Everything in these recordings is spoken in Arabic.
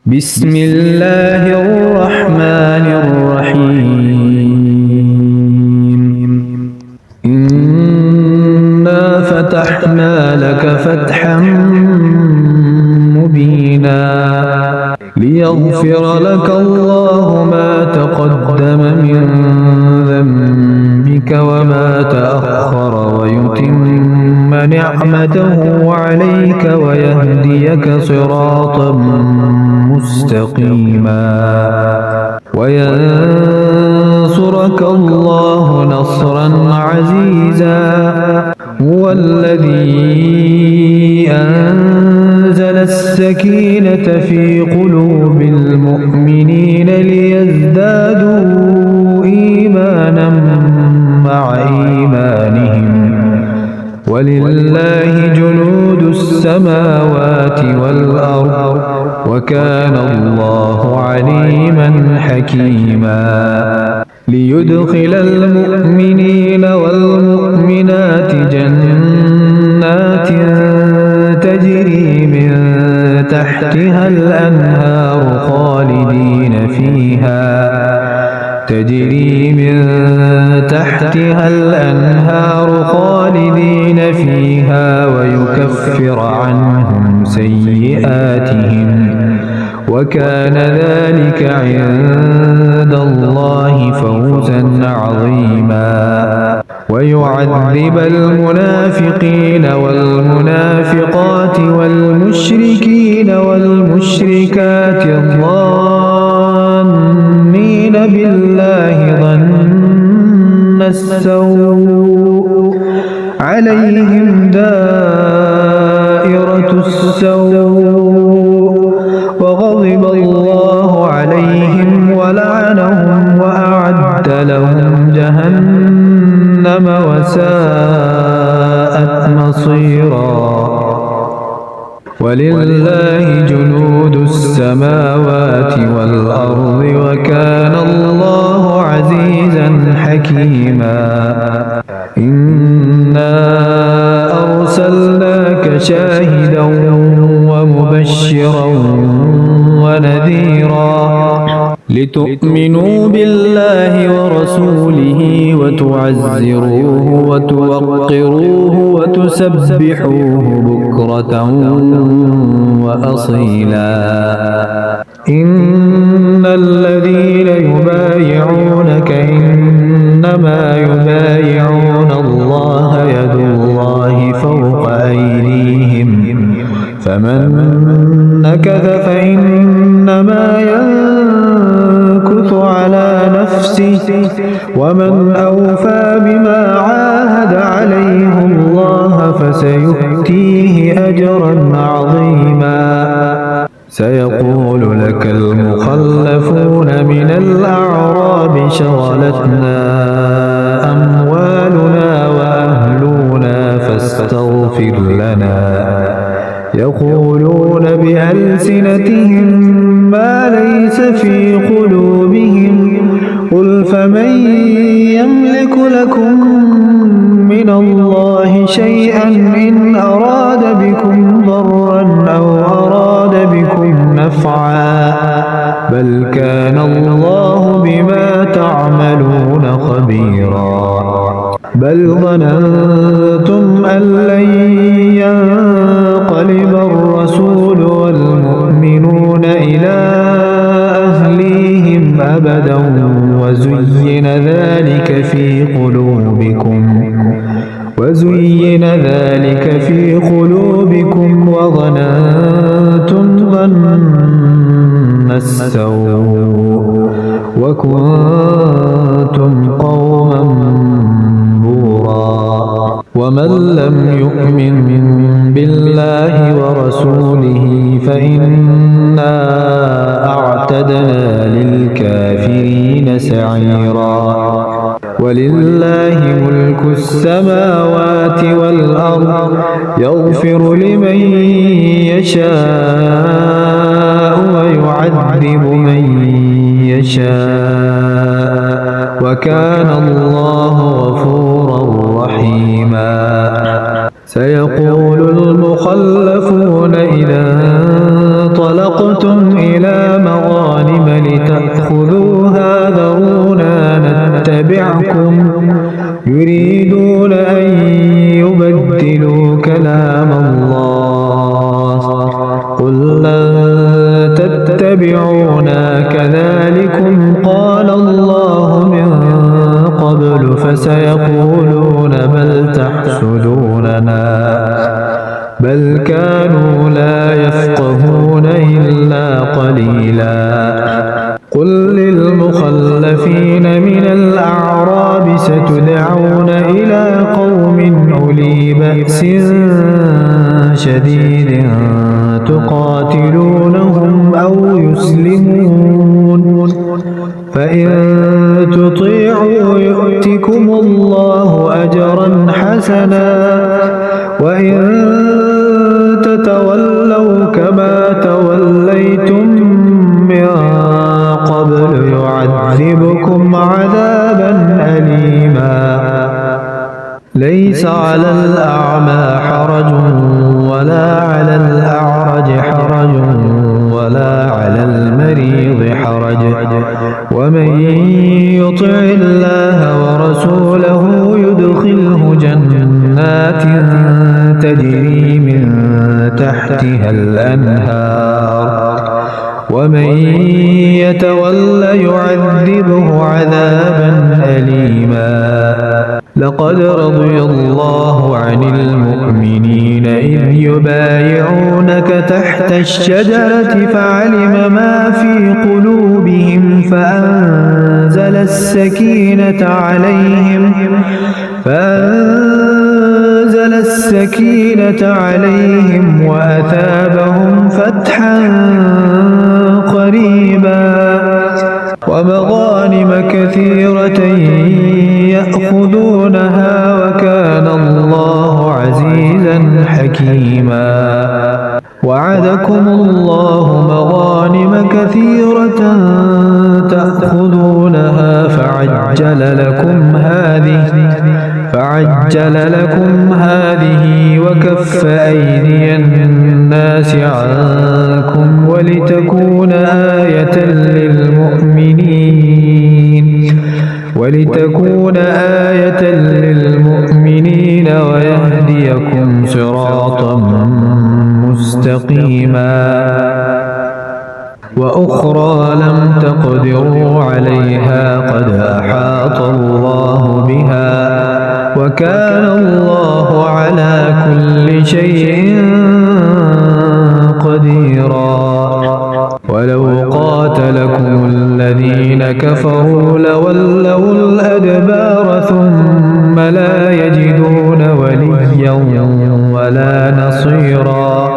بسم الله الرحمن الرحيم. إنا فتحنا لك فتحا مبينا ليغفر لك الله ما تقدم من ذنبك وما تأخر ويتم نعمته عليك ويهديك صراطا مستقيما وينصرك الله نصرا عزيزا. هو الذي أنزل السكينة في قلوب المؤمنين ليزدادوا إيمانا مع إيمانهم ولله جنود السماوات والأرض وكان الله عليما حكيما. ليدخل المؤمنين والمؤمنات جنات تجري من تحتها الأنهار خالدين فيها ويكفر عنهم سيئاتهم وكان ذلك عند الله فوزا عظيما. ويعذب المنافقين والمنافقات والمشركين والمشركات الظانين بالله ظن السوء عليهم دائرة السوء وغضب الله عليهم ولعنهم وأعد لهم جهنم وساءت مصيرا. ولله جنود السماوات والأرض وكان الله عزيزا حكيما. إنا أرسلناك شاهدا ومبشرا ونذيرا لتؤمنوا بالله ورسوله وتعزروه وتوقروه وتسبحوه بكرة وأصيلا. إن الذين يبايعونك إنما يبايعون الله يد الله فوق أيديهم فمن نكث فإنما ينكث على نفسه ومن أوفى بما عاهد عليه الله فسيؤتيه أجرا عظيما. سيقول لك المخلفون من الأعراب شغلتنا أموالنا وأهلنا فاستغفر لنا. يقولون بألسنتهم ما ليس في قلوبهم قل فمن يملك لكم من الله شيئا إن أراد بكم ضرا أو أراد بكم نفعا بل كان الله بما تعملون خبيرا. بل ظننتم أن لن ينقلب الرسول والمؤمنون إلى أهليهم أبدا وزين ذلك في قلوبكم وظننتم ظن السوء وكنتم قوما بورا. ومن لم يؤمن بالله ورسوله فإنا أعتدنا للكافرين سعيرا. ولله ملك السماوات والأرض يغفر لمن يشاء ويعذب من يشاء وكان الله غفورا رحيما. سيقول المخلفون إذا انطلقتم إلى مغانم لتأخذوها ذرونا نتبعكم يريدون أن يبدلوا كلام الله قل لن تتبعونا كذلكم قال الله من قبل فسيقولون بل تحسدوننا بل كانوا لا يفقهون إلا قليلا قل للمخلفين من الأعراب ستدعون إلى قوم أولي بأس شديد تقاتلونهم أو يسلمون فإن تطيعوا يؤتكم الله أجرا حسنا وإن تتولوا كما توليتم من قبل يعذبكم عذابا أليما ليس على الأعمى حرج ولا على الأعرج حرج ولا على المريض حرج ومن يطع الله ورسوله يدخله جنات تجري من تحتها الأنهار ومن يتول يعذبه عذابا أليما لقد رضي الله عن المؤمنين إذ يبايعونك تحت الشجرة فعلم ما في قلوبهم فأنزل السكينة عليهم وأثابهم فتحا قريبا ومغانم كثيرة يأخذونها وكان الله عزيزا حكيما وعدكم الله مغانم كثيرة تأخذونها فعجل لكم هذه وكف أيدي الناس عنكم ولتكون آية للمؤمنين ويهديكم صراطا مستقيما وأخرى لم تقدروا عليها قد أحاط الله بها وكان الله على كل شيء قديرا ولو قاتلكم الذين كفروا لولوا الأدبار ثم لا يجدون وليا ولا نصيرا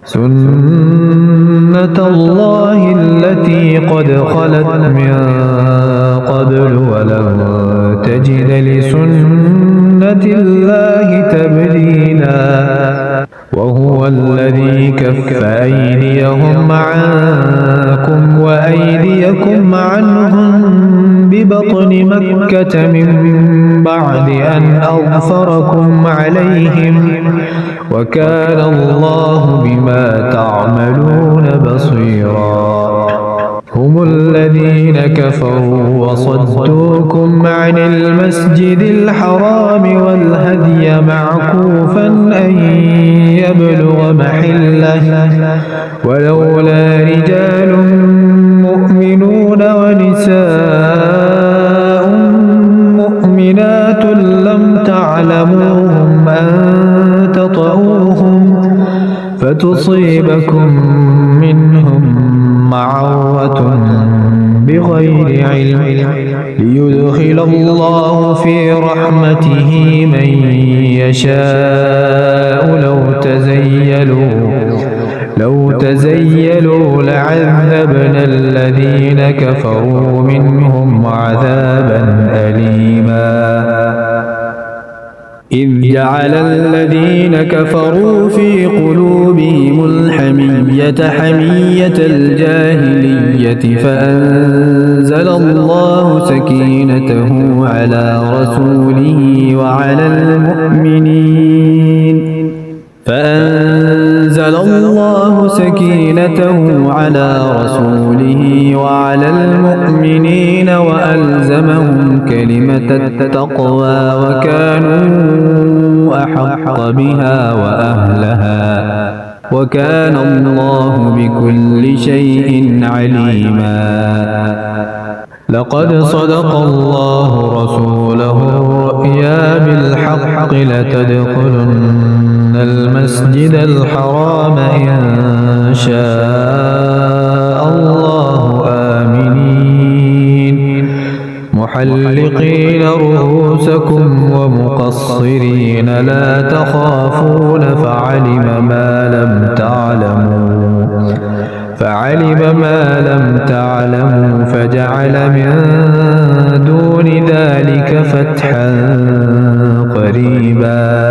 سنة الله التي قد خلت من قبل ولن تجد لسنة الله تبديلا وهو الذي كف أيديهم عنكم وأيديكم عنهم ببطن مكة من بعد أن أظفركم عليهم وكان الله بما تعملون بصيرا هم الذين كفروا وصدوكم عن المسجد الحرام والهدي معكوفا أن يبلغ محله ولولا رجال مؤمنون ونساء مؤمنات لم تعلموهم أن تطؤوهم فتصيبكم منهم معرة بغير علم ليدخل الله في رحمته من يشاء لو تزيلوا لعذبنا الذين كفروا منهم عذابا أليما إذ جعل الذين كفروا في قلوبهم الحمية حمية الجاهلية فأنزل الله سكينته على رسوله وعلى المؤمنين سكينته على رسوله وعلى المؤمنين وألزمهم كلمة التقوى وكانوا أحق بها وأهلها وكان الله بكل شيء عليما. لقد صدق الله رسوله الرؤيا بالحق لتدخلن المسجد الحرام إن شاء الله آمنين محلقين رؤوسكم ومقصرين لا تخافون فعلم ما لم تعلموا فجعل من دون ذلك فتحا قريبا.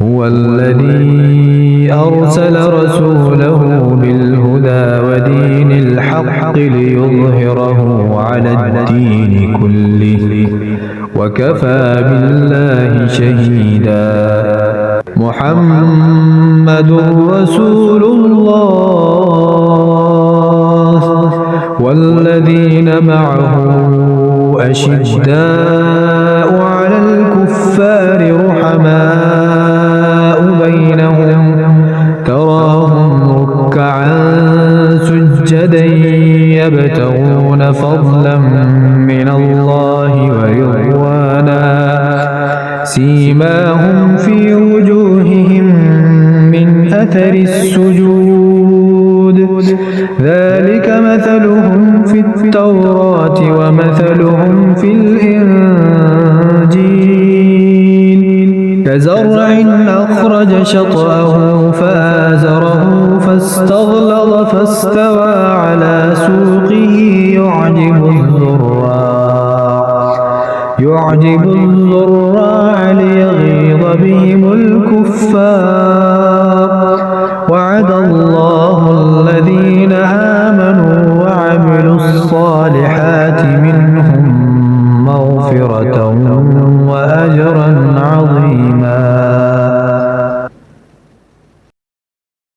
هو الذي أرسل رسوله بالهدى ودين الحق ليظهره على الدين كله وكفى بالله شهيدا. محمد رسول الله والذين معه أشداء على الكفار رحماء بينهم تراهم ركعا سجدا يبتغون فضلا من الله ورضوانا سيماهم في وجوههم من أثر السجود ذلك مثلهم في التوراة ومثلهم في الإنجيل كزرع أخرج شطأه فآزره فاستغلظ فاستوى على سوقه يعجب الزراع ليغيظ بهم الكفار وعد الله الذين آمنوا وعملوا الصالحات منهم مغفرة وأجرا عظيما.